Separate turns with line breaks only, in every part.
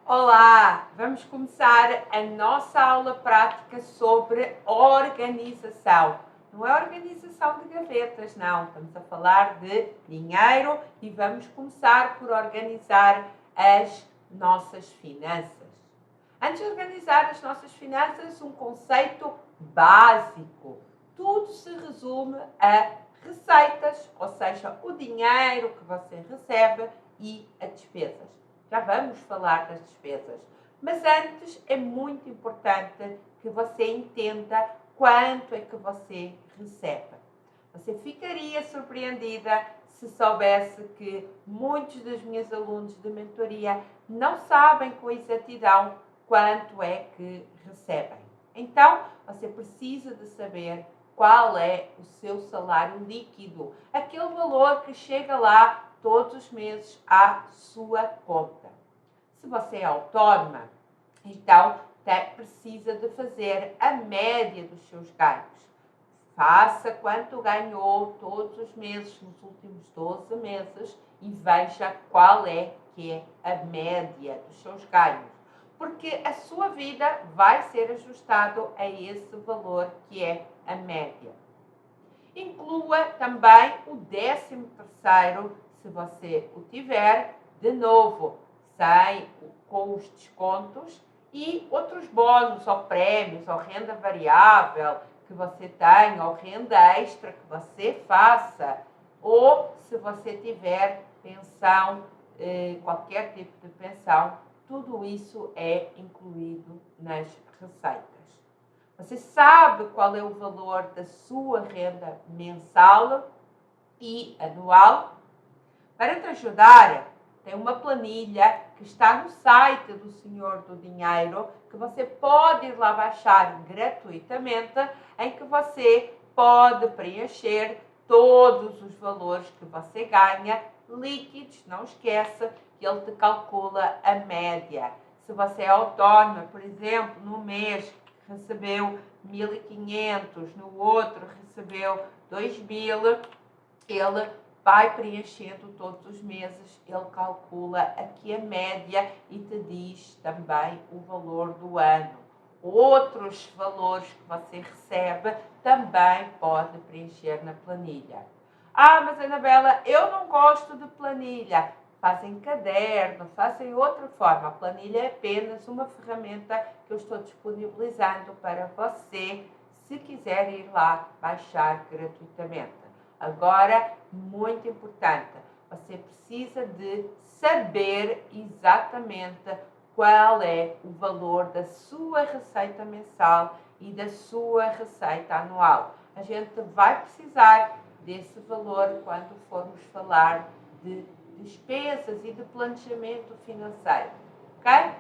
Olá! Vamos começar a nossa aula prática sobre organização. Não é organização de gavetas, não. Estamos a falar de dinheiro e vamos começar por organizar as nossas finanças. Antes de organizar as nossas finanças, um conceito básico. Tudo se resume a receitas, ou seja, o dinheiro que você recebe e as despesas. Já vamos falar das despesas. Mas antes é muito importante que você entenda quanto é que você recebe. Você ficaria surpreendida se soubesse que muitos dos meus alunos de mentoria não sabem com exatidão quanto é que recebem. Então, você precisa de saber qual é o seu salário líquido, aquele valor que chega lá todos os meses à sua conta. Se você é autónoma, então precisa de fazer a média dos seus ganhos. Faça quanto ganhou todos os meses nos últimos 12 meses e veja qual é que é a média dos seus ganhos. Porque a sua vida vai ser ajustado a esse valor que é a média. Inclua também o 13º, se você o tiver, de novo, com os descontos e outros bônus ou prémios ou renda variável que você tem ou renda extra que você faça, ou se você tiver pensão, qualquer tipo de pensão, tudo isso é incluído nas receitas. Você sabe qual é o valor da sua renda mensal e anual? Para te ajudar, tem uma planilha que está no site do Senhor do Dinheiro, que você pode ir lá baixar gratuitamente, em que você pode preencher todos os valores que você ganha, líquidos, não esqueça que ele te calcula a média. Se você é autónoma, por exemplo, no mês recebeu 1.500, no outro recebeu 2.000, ele vai preenchendo todos os meses, ele calcula aqui a média e te diz também o valor do ano. Outros valores que você recebe também pode preencher na planilha. Ah, mas Anabela, eu não gosto de planilha. Fazem caderno, fazem outra forma. A planilha é apenas uma ferramenta que eu estou disponibilizando para você, se quiser ir lá baixar gratuitamente. Agora, muito importante, você precisa de saber exatamente qual é o valor da sua receita mensal e da sua receita anual. A gente vai precisar desse valor quando formos falar de despesas e de planejamento financeiro, ok?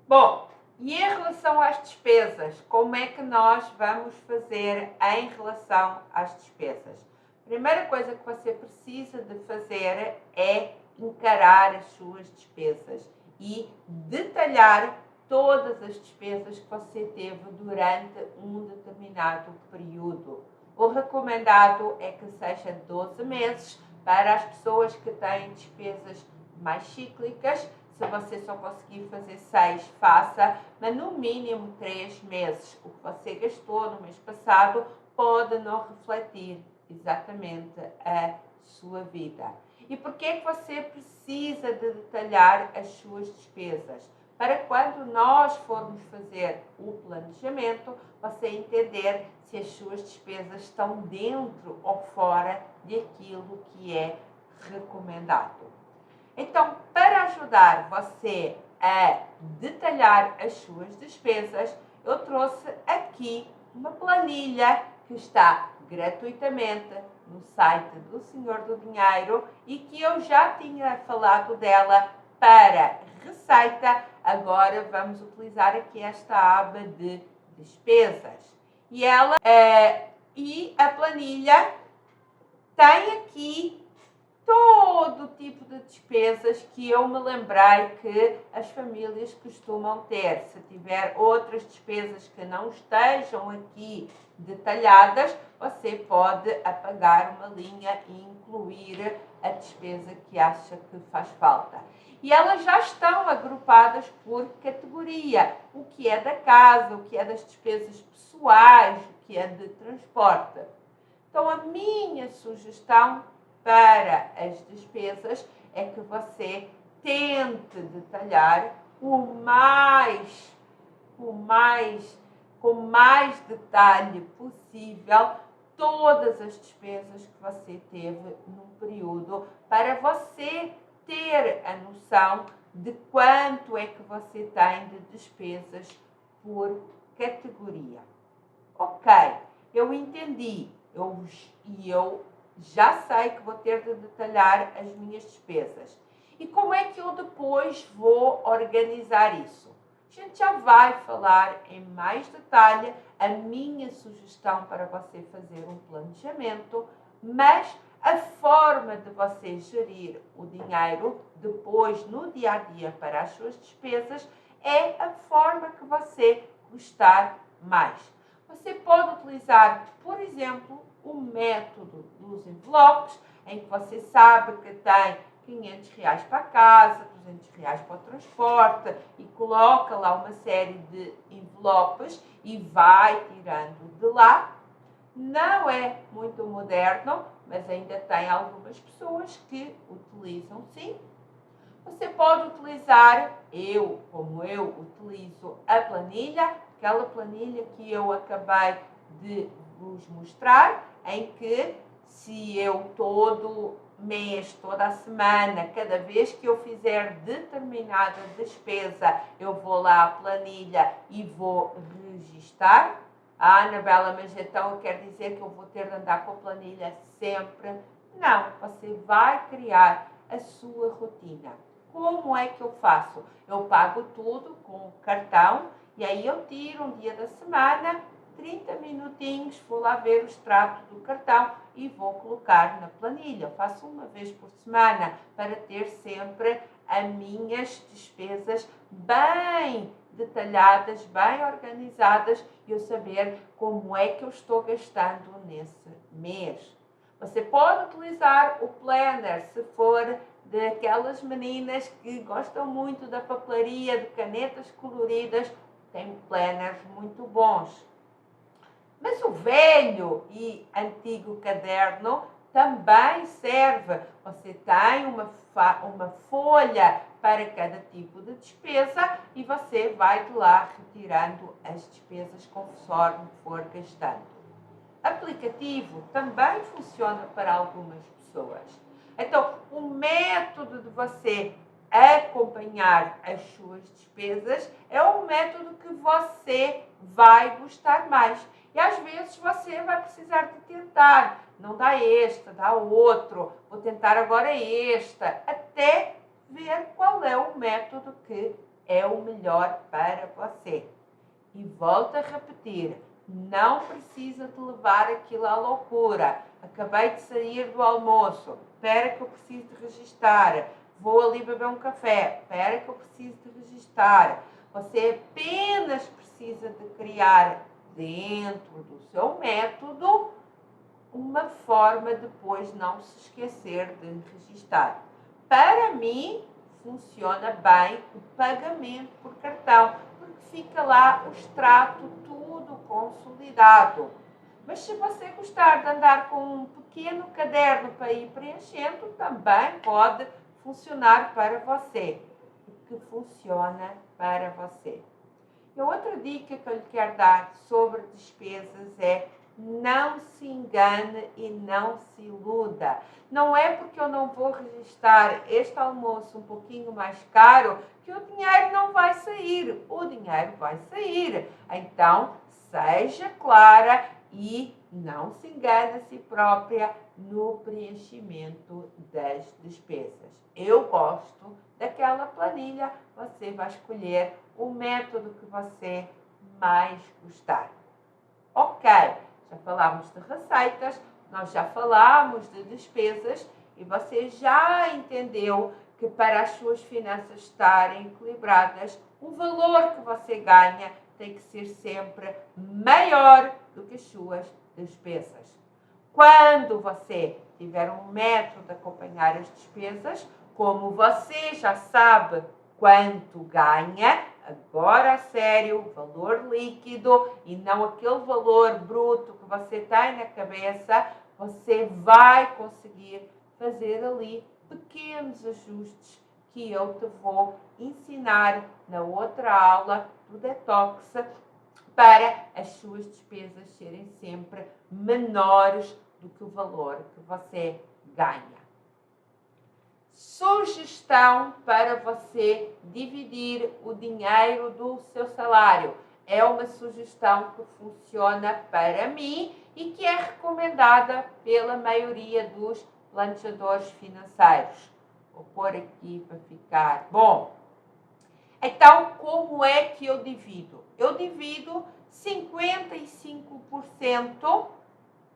Bom, e em relação às despesas, como é que nós vamos fazer em relação às despesas? A primeira coisa que você precisa de fazer é encarar as suas despesas e detalhar todas as despesas que você teve durante um determinado período. O recomendado é que seja 12 meses para as pessoas que têm despesas mais cíclicas. Se você só conseguir fazer 6, faça, mas no mínimo 3 meses. O que você gastou no mês passado pode não refletir exatamente a sua vida. E por que é que você precisa de detalhar as suas despesas? Para quando nós formos fazer o planejamento, você entender se as suas despesas estão dentro ou fora daquilo que é recomendado. Então, para ajudar você a detalhar as suas despesas, eu trouxe aqui uma planilha que está gratuitamente no site do Senhor do Dinheiro e que eu já tinha falado dela para receita. Agora vamos utilizar aqui esta aba de despesas. E a planilha tem aqui todo tipo de despesas que eu me lembrei que as famílias costumam ter. Se tiver outras despesas que não estejam aqui detalhadas, você pode apagar uma linha e incluir a despesa que acha que faz falta. e elas já estão agrupadas por categoria. O que é da casa, o que é das despesas pessoais, o que é de transporte. Então, a minha sugestão para as despesas é que você tente detalhar com mais detalhe possível todas as despesas que você teve num período, para você ter a noção de quanto é que você tem de despesas por categoria. Ok, eu entendi, eu já sei que vou ter de detalhar as minhas despesas. E como é que eu depois vou organizar isso? A gente já vai falar em mais detalhe a minha sugestão para você fazer um planejamento, mas a forma de você gerir o dinheiro depois no dia a dia para as suas despesas é a forma que você gostar mais. Você pode utilizar, por exemplo, o método dos envelopes, em que você sabe que tem R$500 para a casa, R$200 para o transporte e coloca lá uma série de envelopes e vai tirando de lá. Não é muito moderno, mas ainda tem algumas pessoas que utilizam sim. Você pode utilizar, como eu utilizo a planilha, aquela planilha que eu acabei de vos mostrar, em que se eu todo mês, toda a semana, cada vez que eu fizer determinada despesa, eu vou lá à planilha e vou registar. Anabela, mas então quer dizer que eu vou ter de andar com a planilha sempre? Não, você vai criar a sua rotina. Como é que eu faço? Eu pago tudo com o cartão e aí eu tiro um dia da semana, 30 minutinhos, vou lá ver o extrato do cartão e vou colocar na planilha. Eu faço uma vez por semana para ter sempre as minhas despesas bem detalhadas, bem organizadas e eu saber como é que eu estou gastando nesse mês. Você pode utilizar o planner se for daquelas meninas que gostam muito da papelaria, de canetas coloridas, tem planners muito bons. Mas o velho e antigo caderno também serve. Você tem uma folha para cada tipo de despesa e você vai de lá retirando as despesas conforme for gastando. Aplicativo também funciona para algumas pessoas. Então, o método de você acompanhar as suas despesas é um método que você vai gostar mais. E às vezes você vai precisar de tentar. Não dá esta, dá outro. Vou tentar agora esta. Até ver qual é o método que é o melhor para você. E volto a repetir. Não precisa de levar aquilo à loucura. Acabei de sair do almoço. Espera que eu preciso de registar. Vou ali beber um café. Espera que eu preciso de registar. Você apenas precisa de criar dentro do seu método uma forma de depois não se esquecer de registar. Para mim, funciona bem o pagamento por cartão, porque fica lá o extrato tudo consolidado. Mas se você gostar de andar com um pequeno caderno para ir preenchendo, também pode funcionar para você. O que funciona para você. E outra dica que eu lhe quero dar sobre despesas é: não se engane e não se iluda. Não é porque eu não vou registrar este almoço um pouquinho mais caro que o dinheiro não vai sair. O dinheiro vai sair. Então, seja clara e não se engane a si própria no preenchimento das despesas. Eu gosto daquela planilha, você vai escolher o método que você mais gostar. Ok, já falámos de receitas, nós já falámos de despesas e você já entendeu que para as suas finanças estarem equilibradas, o valor que você ganha tem que ser sempre maior do que as suas despesas. Quando você tiver um método de acompanhar as despesas, como você já sabe quanto ganha, agora a sério, valor líquido e não aquele valor bruto que você tem na cabeça, você vai conseguir fazer ali pequenos ajustes que eu te vou ensinar na outra aula do Detox para as suas despesas serem sempre menores do que o valor que você ganha. Sugestão para você dividir o dinheiro do seu salário. É uma sugestão que funciona para mim e que é recomendada pela maioria dos planejadores financeiros. Vou pôr aqui para ficar bom. Então, como é que eu divido? Eu divido 55%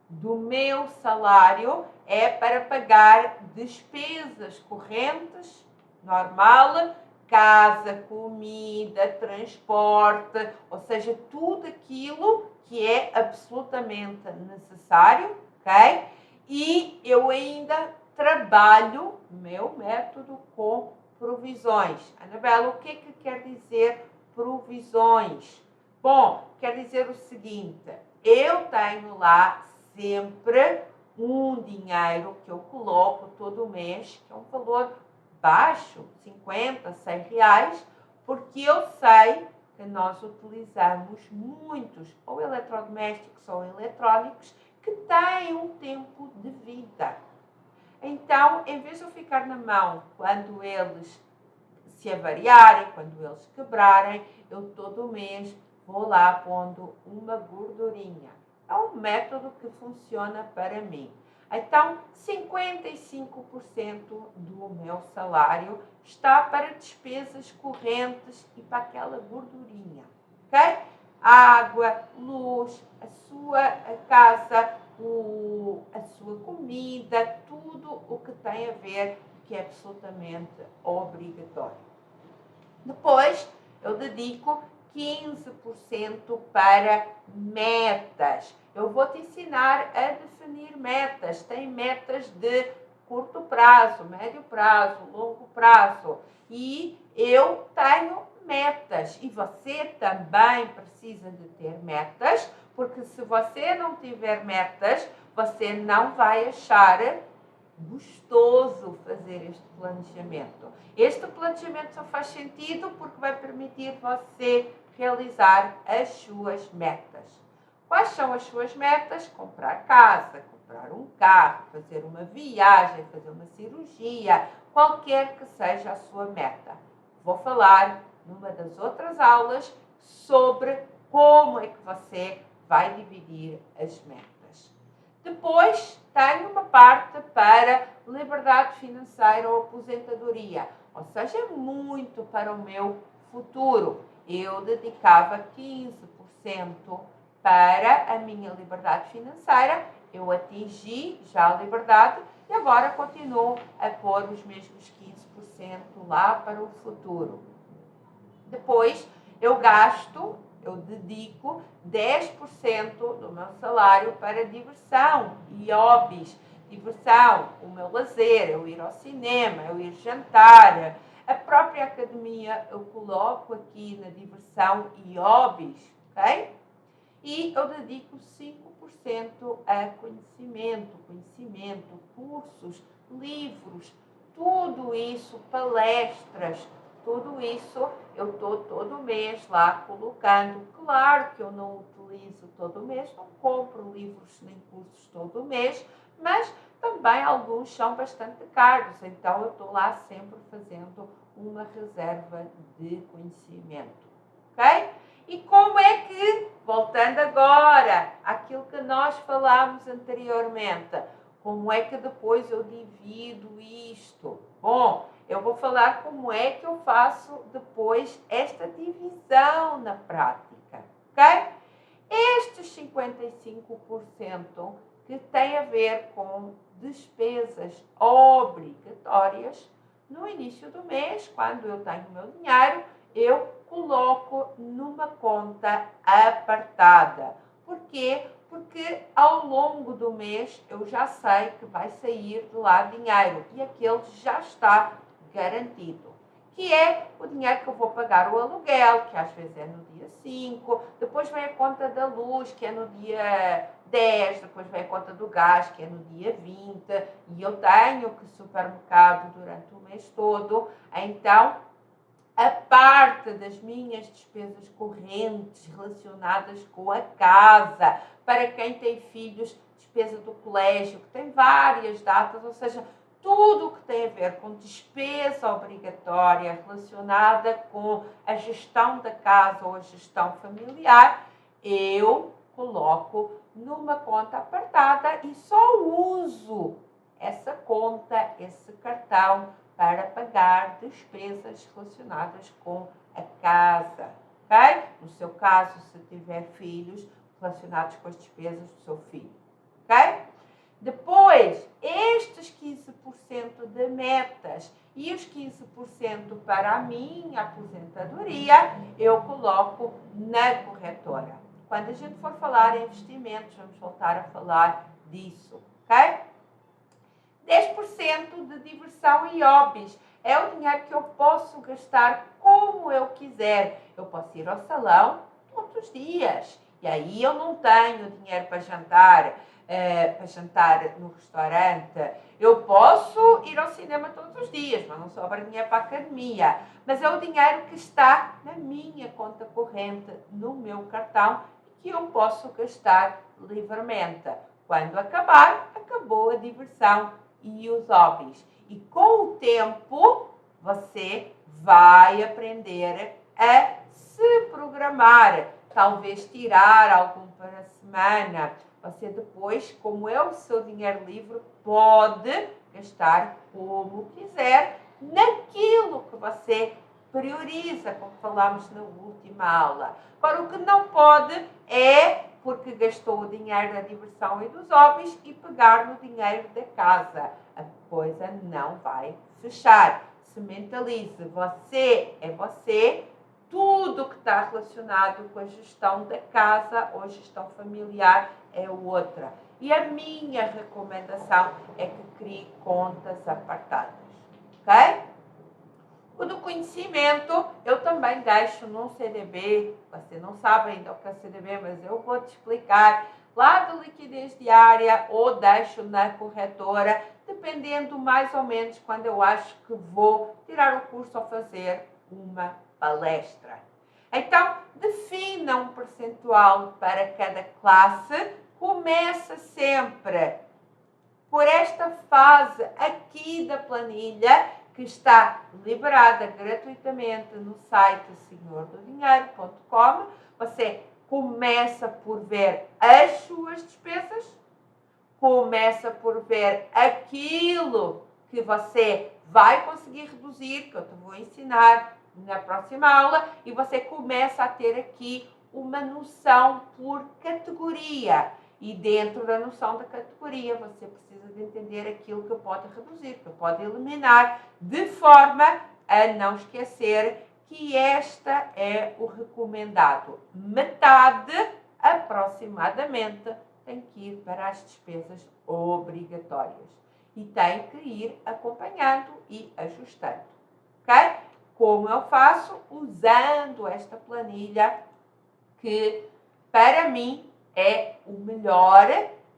do meu salário é para pagar despesas correntes, normal, casa, comida, transporte, ou seja, tudo aquilo que é absolutamente necessário, ok? E eu ainda trabalho meu método com provisões. Anabela, o que quer dizer provisões? Bom, quer dizer o seguinte, eu tenho lá sempre um dinheiro que eu coloco todo mês, que é um valor baixo, 50, 100 reais, porque eu sei que nós utilizamos muitos, ou eletrodomésticos ou eletrónicos, que têm um tempo de vida. Então, em vez de eu ficar na mão quando eles se avariarem, quando eles quebrarem, eu todo mês vou lá pondo uma gordurinha. É um método que funciona para mim. Então, 55% do meu salário está para despesas correntes e para aquela gordurinha, ok? Água, luz, a sua casa, a sua comida, tudo o que tem a ver, que é absolutamente obrigatório. Depois, eu dedico 15% para metas. Eu vou te ensinar a definir metas. Tem metas de curto prazo, médio prazo, longo prazo. E eu tenho metas. E você também precisa de ter metas, porque se você não tiver metas, você não vai achar gostoso fazer este planejamento. Este planejamento só faz sentido porque vai permitir você realizar as suas metas. Quais são as suas metas? Comprar casa, comprar um carro, fazer uma viagem, fazer uma cirurgia, qualquer que seja a sua meta. Vou falar numa das outras aulas sobre como é que você vai dividir as metas. Depois, tenho uma parte para liberdade financeira ou aposentadoria, ou seja, muito para o meu futuro. Eu dedicava 15% para a minha liberdade financeira, eu atingi já a liberdade e agora continuo a pôr os mesmos 15% lá para o futuro. Depois, eu dedico 10% do meu salário para diversão e hobbies. Diversão, o meu lazer, eu ir ao cinema, eu ir jantar. A própria academia eu coloco aqui na diversão e hobbies, ok? E eu dedico 5% a conhecimento, cursos, livros, tudo isso, palestras, tudo isso eu estou todo mês lá colocando. Claro que eu não utilizo todo mês, não compro livros nem cursos todo mês, mas também alguns são bastante caros, então eu estou lá sempre fazendo uma reserva de conhecimento, ok? E como é que, voltando agora àquilo que nós falámos anteriormente, como é que depois eu divido isto? Bom, eu vou falar como é que eu faço depois esta divisão na prática, ok? Estes 55% que tem a ver com despesas obrigatórias, no início do mês, quando eu tenho o meu dinheiro, eu coloco numa conta apartada. Por quê? Porque ao longo do mês eu já sei que vai sair de lá dinheiro e aquele já está garantido, que é o dinheiro que eu vou pagar o aluguel, que às vezes é no dia 5, depois vem a conta da luz, que é no dia 10, depois vem a conta do gás, que é no dia 20, e eu tenho que supermercado durante o mês todo. Então, a parte das minhas despesas correntes relacionadas com a casa, para quem tem filhos, despesa do colégio, que tem várias datas, ou seja, tudo o que tem a ver com despesa obrigatória relacionada com a gestão da casa ou a gestão familiar, eu coloco numa conta apartada e só uso essa conta, esse cartão, para pagar despesas relacionadas com a casa, ok? No seu caso, se tiver filhos, relacionados com as despesas do seu filho, ok? Depois, estes 15% de metas e os 15% para a minha aposentadoria, eu coloco na corretora. Quando a gente for falar em investimentos, vamos voltar a falar disso, ok? 10% de diversão e hobbies. É o dinheiro que eu posso gastar como eu quiser. Eu posso ir ao salão todos os dias. E aí eu não tenho dinheiro para jantar no restaurante. Eu posso ir ao cinema todos os dias, mas não sobra dinheiro para a academia. Mas é o dinheiro que está na minha conta corrente, no meu cartão, e que eu posso gastar livremente. Quando acabar, acabou a diversão e os hobbies. E com o tempo, você vai aprender a se programar, talvez tirar algum para a semana. Você depois, como é o seu dinheiro livre, pode gastar como quiser naquilo que você prioriza, como falámos na última aula. Agora, o que não pode é, porque gastou o dinheiro da diversão e dos hobbies, e pegar no dinheiro da casa. A coisa não vai fechar. Se mentalize, você é você, tudo que está relacionado com a gestão da casa ou gestão familiar é outra. E a minha recomendação é que crie contas apartadas, ok? O do conhecimento, eu também deixo num CDB, você não sabe ainda o que é CDB, mas eu vou te explicar, lá do liquidez diária ou deixo na corretora, dependendo mais ou menos quando eu acho que vou tirar o curso ou fazer uma palestra. Então, defina um percentual para cada classe, começa sempre por esta fase aqui da planilha, que está liberada gratuitamente no site senhordodinheiro.com. Você começa por ver as suas despesas, começa por ver aquilo que você vai conseguir reduzir, que eu te vou ensinar na próxima aula, e você começa a ter aqui uma noção por categoria. E dentro da noção da categoria, você precisa de entender aquilo que pode reduzir, que pode eliminar, de forma a não esquecer que esta é o recomendado. Metade, aproximadamente, tem que ir para as despesas obrigatórias. E tem que ir acompanhando e ajustando. Ok? Como eu faço? Usando esta planilha que, para mim, é o melhor,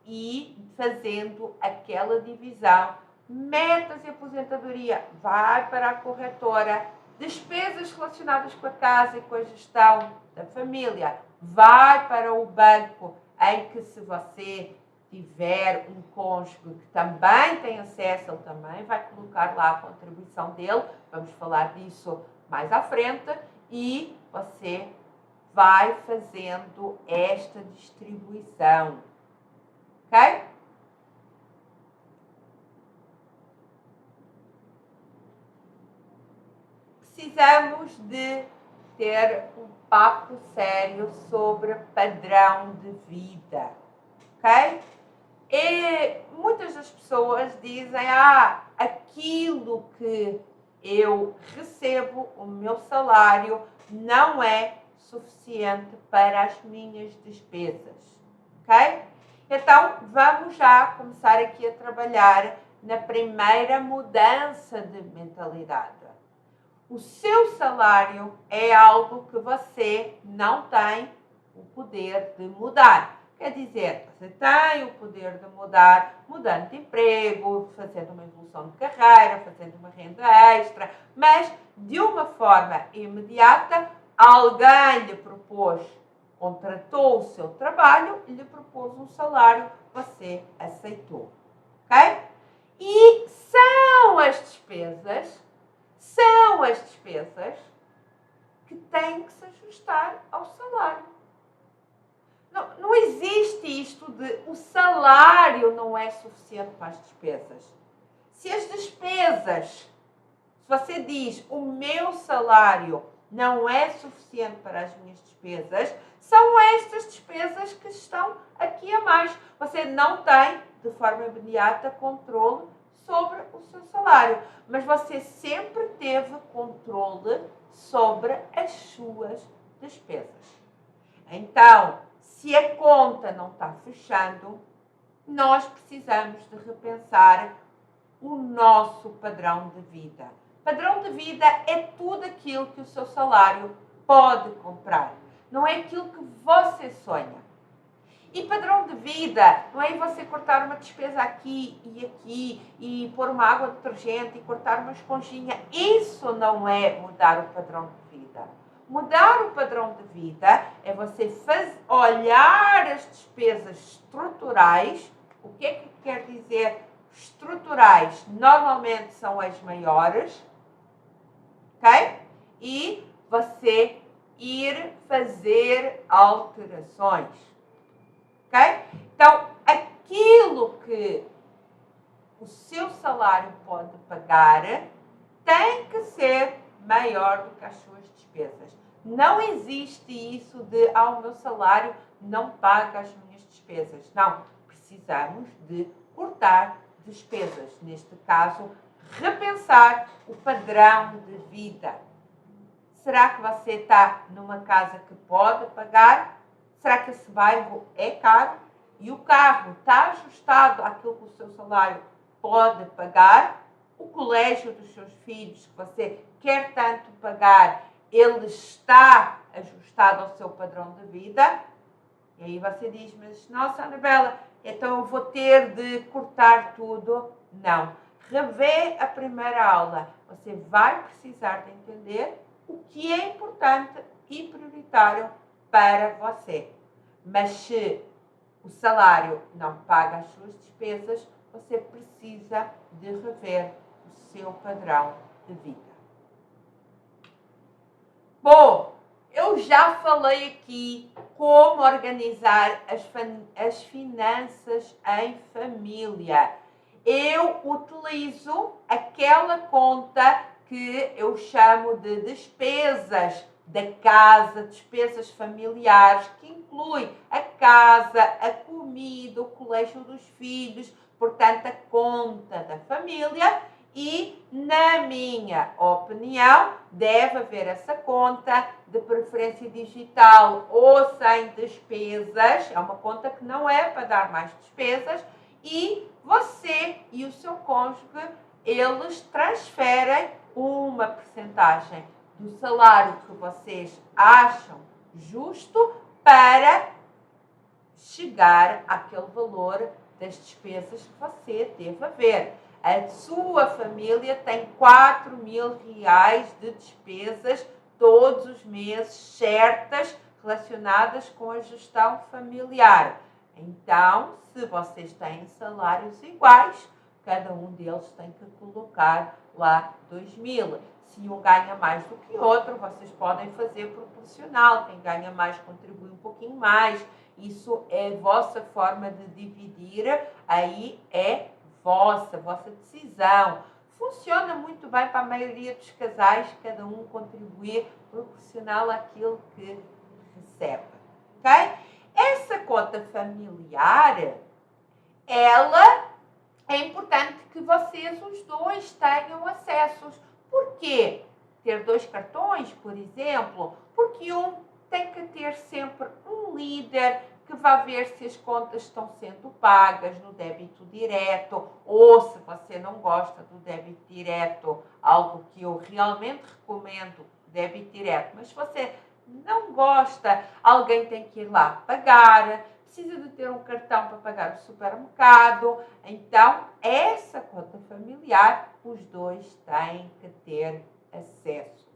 e fazendo aquela divisão. Metas e aposentadoria vai para a corretora. Despesas relacionadas com a casa e com a gestão da família vai para o banco, em que, se você tiver um cônjuge que também tem acesso, ele também vai colocar lá a contribuição dele. Vamos falar disso mais à frente. E você vai fazendo esta distribuição, ok? Precisamos de ter um papo sério sobre padrão de vida, ok? E muitas das pessoas dizem, aquilo que eu recebo, o meu salário, não é suficiente para as minhas despesas, ok? Então, vamos já começar aqui a trabalhar na primeira mudança de mentalidade. O seu salário é algo que você não tem o poder de mudar. Quer dizer, você tem o poder de mudar, mudando de emprego, fazendo uma evolução de carreira, fazendo uma renda extra, mas de uma forma imediata, alguém lhe propôs, contratou o seu trabalho e lhe propôs um salário, você aceitou. Ok? E são as despesas que têm que se ajustar ao salário. Não existe isto de o salário não é suficiente para as despesas. Se as despesas, se você diz o meu salário não é suficiente para as minhas despesas, são estas despesas que estão aqui a mais. Você não tem, de forma imediata, controle sobre o seu salário, mas você sempre teve controle sobre as suas despesas. Então, se a conta não está fechando, nós precisamos de repensar o nosso padrão de vida. Padrão de vida é tudo aquilo que o seu salário pode comprar. Não é aquilo que você sonha. E padrão de vida não é você cortar uma despesa aqui e pôr uma água detergente e cortar uma esponjinha. Isso não é mudar o padrão de vida. Mudar o padrão de vida é você olhar as despesas estruturais. O que é que quer dizer estruturais? Normalmente são as maiores, ok? E você ir fazer alterações, ok? Então, aquilo que o seu salário pode pagar tem que ser maior do que as suas despesas. Não existe isso de, o meu salário não paga as minhas despesas. Não, precisamos de cortar despesas. Neste caso, repensar o padrão de vida. Será que você está numa casa que pode pagar? Será que esse bairro é caro? E o carro está ajustado àquilo que o seu salário pode pagar? O colégio dos seus filhos, que você quer tanto pagar, ele está ajustado ao seu padrão de vida? E aí você diz, mas nossa, Anabela, então eu vou ter de cortar tudo? Não. Revê a primeira aula. Você vai precisar de entender o que é importante e prioritário para você. Mas se o salário não paga as suas despesas, você precisa de rever o seu padrão de vida. Bom, eu já falei aqui como organizar as finanças em família. Eu utilizo aquela conta que eu chamo de despesas da casa, despesas familiares, que inclui a casa, a comida, o colégio dos filhos, portanto a conta da família. E, na minha opinião, deve haver essa conta, de preferência digital ou sem despesas. É uma conta que não é para dar mais despesas. E você e o seu cônjuge, eles transferem uma percentagem do salário que vocês acham justo para chegar àquele valor das despesas que você deve haver. A sua família tem 4.000 reais de despesas todos os meses certas relacionadas com a gestão familiar. Então, se vocês têm salários iguais, cada um deles tem que colocar lá 2.000. Se um ganha mais do que outro, vocês podem fazer proporcional. Quem ganha mais contribui um pouquinho mais. Isso é a vossa forma de dividir, aí é vossa decisão. Funciona muito bem para a maioria dos casais, cada um contribuir proporcional àquilo que recebe. Ok? Essa conta familiar, ela é importante que vocês os dois tenham acessos. Por quê? Ter 2 cartões, por exemplo, porque um tem que ter sempre um líder que vá ver se as contas estão sendo pagas no débito direto ou se você não gosta do débito direto, algo que eu realmente recomendo, débito direto, mas se você não gosta, alguém tem que ir lá pagar, precisa de ter um cartão para pagar o supermercado, então essa conta familiar os dois têm que ter acesso.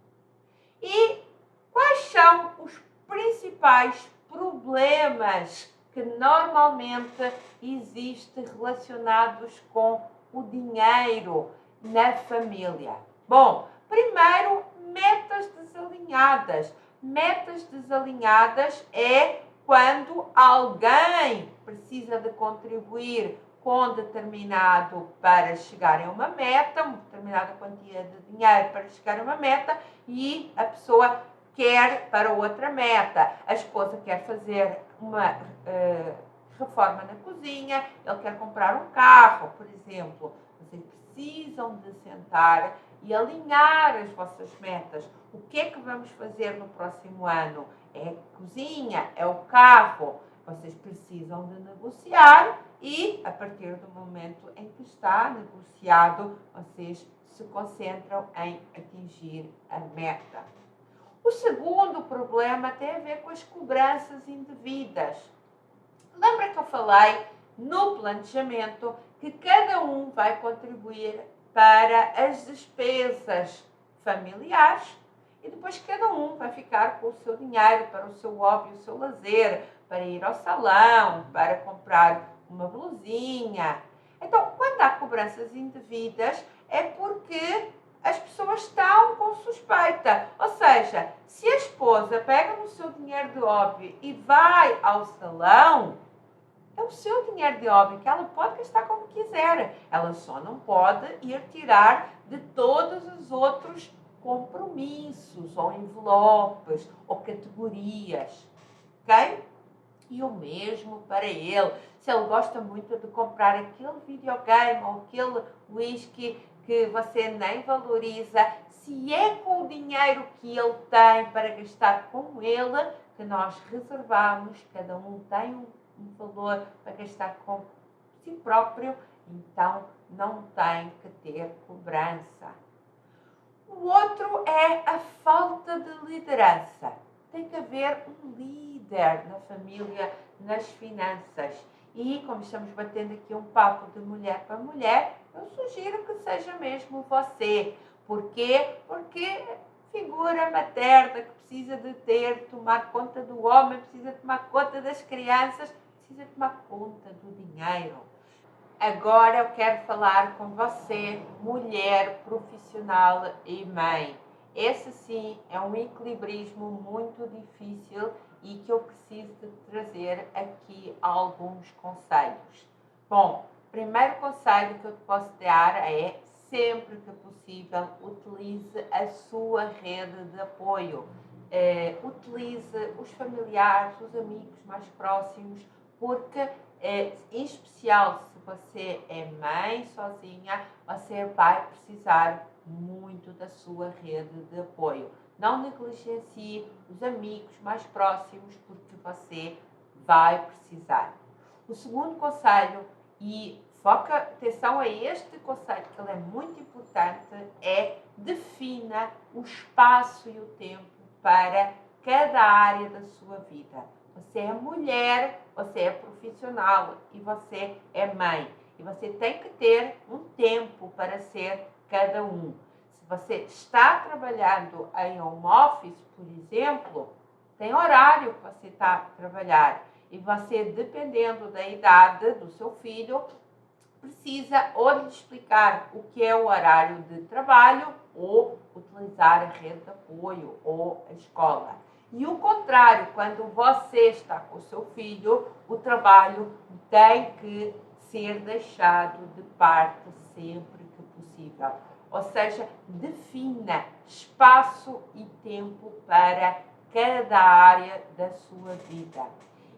E quais são os principais problemas que normalmente existem relacionados com o dinheiro na família? Bom, primeiro, metas desalinhadas. Metas desalinhadas é quando alguém precisa de contribuir com determinado para chegar a uma meta, uma determinada quantia de dinheiro para chegar a uma meta e a pessoa quer para outra meta. A esposa quer fazer uma reforma na cozinha, ele quer comprar um carro, por exemplo. Vocês precisam de sentar e alinhar as vossas metas. O que é que vamos fazer no próximo ano? É a cozinha? É o carro? Vocês precisam de negociar e, a partir do momento em que está negociado, vocês se concentram em atingir a meta. O segundo problema tem a ver com as cobranças indevidas. Lembra que eu falei no planejamento que cada um vai contribuir para as despesas familiares e depois cada um vai ficar com o seu dinheiro para o seu hobby, o seu lazer, para ir ao salão, para comprar uma blusinha. Então, quando há cobranças indevidas, é porque as pessoas estão com suspeita. Ou seja, se a esposa pega no seu dinheiro de hobby e vai ao salão, é o seu dinheiro de hobby que ela pode gastar como quiser. Ela só não pode ir tirar de todos os outros compromissos, ou envelopes, ou categorias. Ok? E o mesmo para ele. Se ele gosta muito de comprar aquele videogame ou aquele whisky que você nem valoriza, se é com o dinheiro que ele tem para gastar com ele, que nós reservamos, cada um tem um valor para gastar com si próprio, então não tem que ter cobrança. O outro é a falta de liderança. Tem que haver um líder na família, nas finanças. E como estamos batendo aqui um papo de mulher para mulher, eu sugiro que seja mesmo você. Por quê? Porque figura materna que precisa de tomar conta do homem, precisa tomar conta das crianças, precisa tomar conta do dinheiro. Agora eu quero falar com você, mulher profissional e mãe. Esse sim é um equilibrismo muito difícil e que eu preciso de trazer aqui alguns conselhos. Bom, primeiro conselho que eu te posso dar é, sempre que possível, utilize a sua rede de apoio. Utilize os familiares, os amigos mais próximos, porque em especial se você é mãe sozinha, você vai precisar muito da sua rede de apoio. Não negligencie os amigos mais próximos, porque você vai precisar. O segundo conselho, e foca atenção a este conselho, que ele é muito importante, é defina o espaço e o tempo para cada área da sua vida. Você é mulher, você é profissional e você é mãe. E você tem que ter um tempo para ser cada um. Se você está trabalhando em home office, por exemplo, tem horário que você está a trabalhar. E você, dependendo da idade do seu filho, precisa ou lhe explicar o que é o horário de trabalho ou utilizar a rede de apoio ou a escola. E o contrário, quando você está com o seu filho, o trabalho tem que ser deixado de parte sempre que possível. Ou seja, defina espaço e tempo para cada área da sua vida.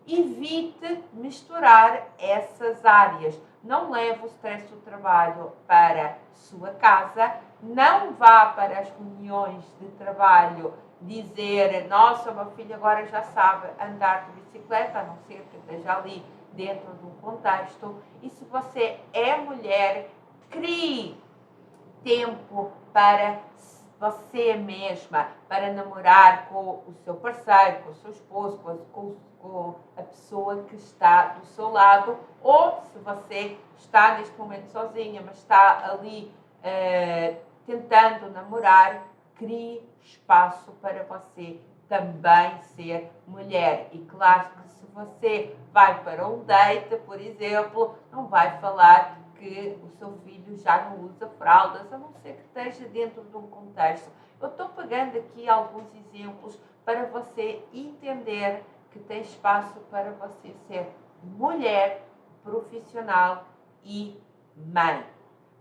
Evite misturar essas áreas. Não leve o stress do trabalho para sua casa. Não vá para as reuniões de trabalho dizer, nossa, o meu filho agora já sabe andar de bicicleta, a não ser que esteja ali dentro de um contexto. E se você é mulher, crie tempo para você mesma, para namorar com o seu parceiro, com o seu esposo, com a pessoa que está do seu lado, ou se você está neste momento sozinha, mas está ali tentando namorar, crie espaço para você também ser mulher. E claro que se você vai para um date, por exemplo, não vai falar que o seu filho já não usa fraldas, a não ser que esteja dentro de um contexto. Eu estou pegando aqui alguns exemplos para você entender que tem espaço para você ser mulher, profissional e mãe.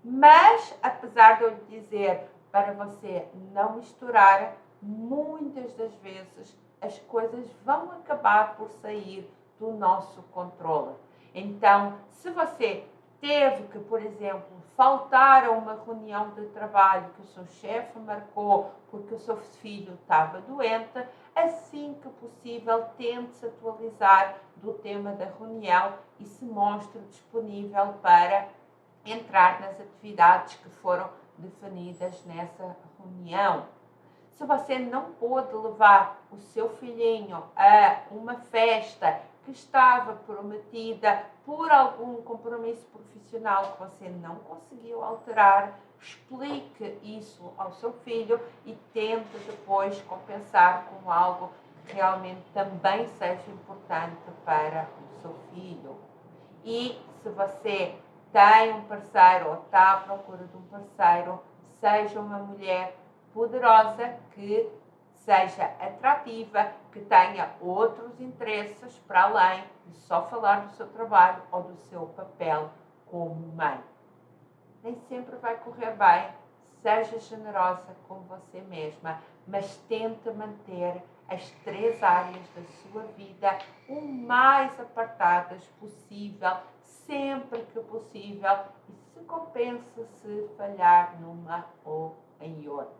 Mas, apesar de eu lhe dizer para você não misturar, muitas das vezes as coisas vão acabar por sair do nosso controle. Então, se você teve que, por exemplo, faltar a uma reunião de trabalho que o seu chefe marcou porque o seu filho estava doente, assim que possível, tente se atualizar do tema da reunião e se mostre disponível para entrar nas atividades que foram definidas nessa reunião. Se você não pôde levar o seu filhinho a uma festa que estava prometida por algum compromisso profissional que você não conseguiu alterar, explique isso ao seu filho e tente depois compensar com algo que realmente também seja importante para o seu filho. E se você tem um parceiro ou está à procura de um parceiro, seja uma mulher poderosa, que seja atrativa, que tenha outros interesses para além de só falar do seu trabalho ou do seu papel como mãe. Nem sempre vai correr bem, seja generosa com você mesma, mas tente manter as 3 áreas da sua vida o mais apartadas possível, sempre que possível, e se compensa se falhar numa ou em outra.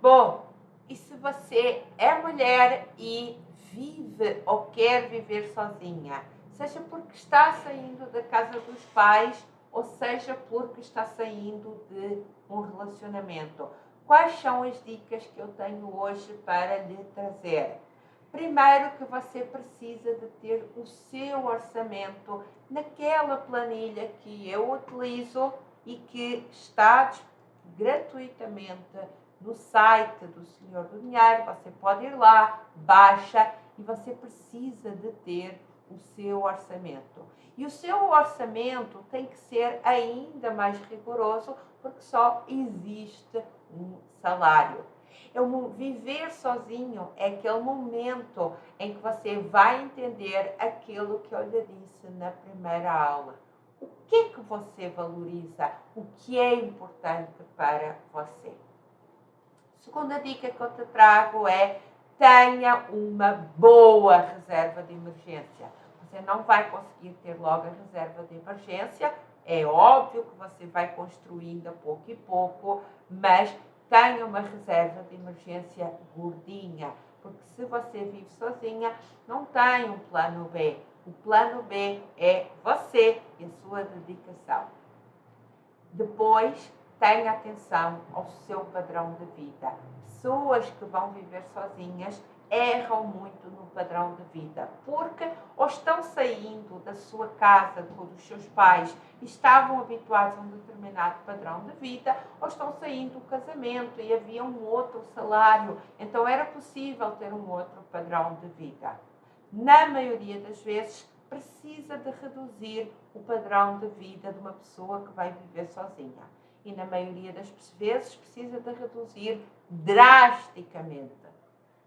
Bom, e se você é mulher e vive ou quer viver sozinha, seja porque está saindo da casa dos pais ou seja porque está saindo de um relacionamento, quais são as dicas que eu tenho hoje para lhe trazer? Primeiro, que você precisa de ter o seu orçamento naquela planilha que eu utilizo e que está gratuitamente no site do Senhor do Dinheiro. Você pode ir lá, baixa, e você precisa de ter o seu orçamento. E o seu orçamento tem que ser ainda mais rigoroso, porque só existe um salário. Viver sozinho é aquele momento em que você vai entender aquilo que eu lhe disse na primeira aula. O que é que você valoriza? O que é importante para você? A segunda dica que eu te trago é: tenha uma boa reserva de emergência. Você não vai conseguir ter logo a reserva de emergência, é óbvio que você vai construindo a pouco e pouco, mas tenha uma reserva de emergência gordinha, porque se você vive sozinha, não tem um plano B. O plano B é você e a sua dedicação. Depois, tenha atenção ao seu padrão de vida. Pessoas que vão viver sozinhas erram muito no padrão de vida, porque ou estão saindo da sua casa com os seus pais e estavam habituados a um determinado padrão de vida, ou estão saindo do casamento e havia um outro salário, então era possível ter um outro padrão de vida. Na maioria das vezes, precisa de reduzir o padrão de vida de uma pessoa que vai viver sozinha. E na maioria das vezes precisa de reduzir drasticamente.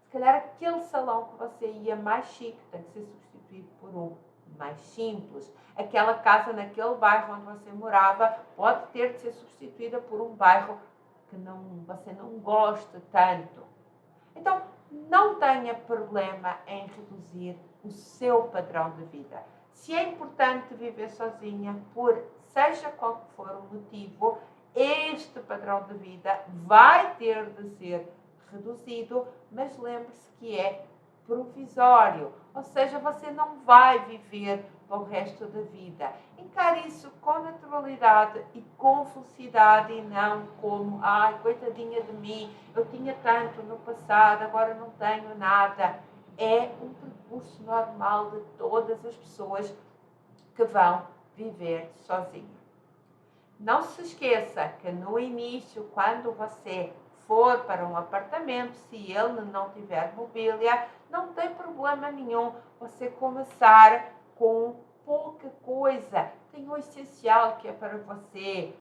Se calhar aquele salão que você ia mais chique tem que ser substituído por um mais simples. Aquela casa naquele bairro onde você morava pode ter de ser substituída por um bairro que você não gosta tanto. Então, não tenha problema em reduzir o seu padrão de vida. Se é importante viver sozinha por seja qual for o motivo, este padrão de vida vai ter de ser reduzido, mas lembre-se que é provisório, ou seja, você não vai viver o resto da vida. Encare isso com naturalidade e com felicidade e não como, ai, coitadinha de mim, eu tinha tanto no passado, agora não tenho nada. É um percurso normal de todas as pessoas que vão viver sozinhas. Não se esqueça que no início, quando você for para um apartamento, se ele não tiver mobília, não tem problema nenhum você começar com pouca coisa. Tem o essencial que é para você,